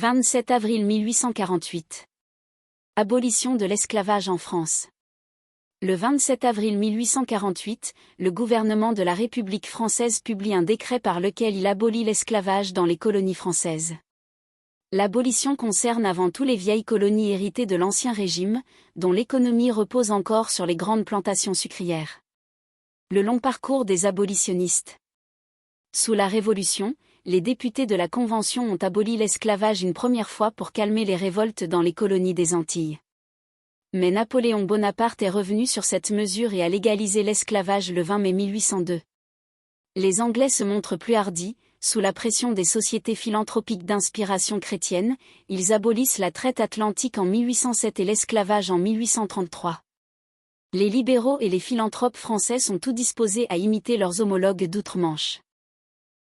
27 avril 1848. Abolition de l'esclavage en France. Le 27 avril 1848, le gouvernement de la République française publie un décret par lequel il abolit l'esclavage dans les colonies françaises. L'abolition concerne avant tout les vieilles colonies héritées de l'Ancien Régime, dont l'économie repose encore sur les grandes plantations sucrières. Le long parcours des abolitionnistes. Sous la Révolution, les députés de la Convention ont aboli l'esclavage une première fois pour calmer les révoltes dans les colonies des Antilles. Mais Napoléon Bonaparte est revenu sur cette mesure et a légalisé l'esclavage le 20 mai 1802. Les Anglais se montrent plus hardis, sous la pression des sociétés philanthropiques d'inspiration chrétienne, ils abolissent la traite atlantique en 1807 et l'esclavage en 1833. Les libéraux et les philanthropes français sont tout disposés à imiter leurs homologues d'outre-Manche.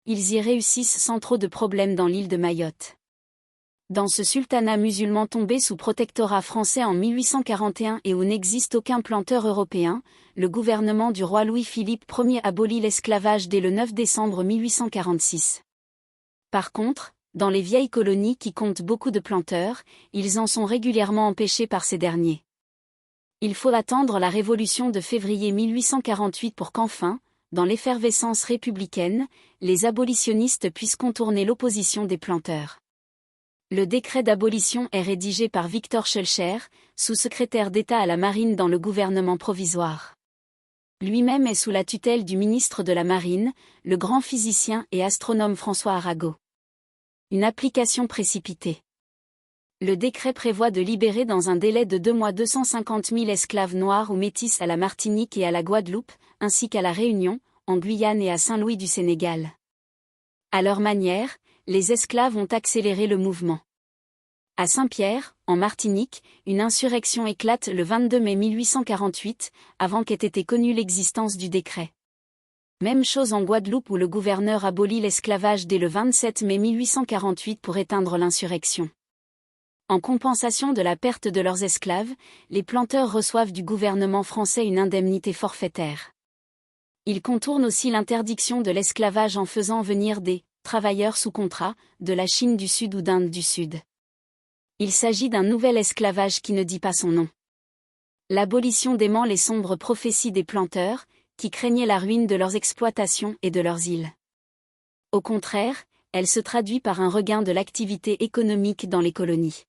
Ils y réussissent sans trop de problèmes dans l'île de Mayotte. Dans ce sultanat musulman tombé sous protectorat français en 1841 et où n'existe aucun planteur européen, le gouvernement du roi Louis-Philippe Ier abolit l'esclavage dès le 9 décembre 1846. Par contre, dans les vieilles colonies qui comptent beaucoup de planteurs, ils en sont régulièrement empêchés par ces derniers. Il faut attendre la Révolution de février 1848 pour qu'enfin, dans l'effervescence républicaine, les abolitionnistes puissent contourner l'opposition des planteurs. Le décret d'abolition est rédigé par Victor Schœlcher, sous-secrétaire d'État à la Marine dans le gouvernement provisoire. Lui-même est sous la tutelle du ministre de la Marine, le grand physicien et astronome François Arago. Une application précipitée. Le décret prévoit de libérer dans un délai de 2 mois 250 000 esclaves noirs ou métis à la Martinique et à la Guadeloupe, ainsi qu'à la Réunion, en Guyane et à Saint-Louis du Sénégal. À leur manière, les esclaves ont accéléré le mouvement. À Saint-Pierre, en Martinique, une insurrection éclate le 22 mai 1848, avant qu'ait été connue l'existence du décret. Même chose en Guadeloupe où le gouverneur abolit l'esclavage dès le 27 mai 1848 pour éteindre l'insurrection. En compensation de la perte de leurs esclaves, les planteurs reçoivent du gouvernement français une indemnité forfaitaire. Ils contournent aussi l'interdiction de l'esclavage en faisant venir des travailleurs sous contrat de la Chine du Sud ou d'Inde du Sud. Il s'agit d'un nouvel esclavage qui ne dit pas son nom. L'abolition dément les sombres prophéties des planteurs, qui craignaient la ruine de leurs exploitations et de leurs îles. Au contraire, elle se traduit par un regain de l'activité économique dans les colonies.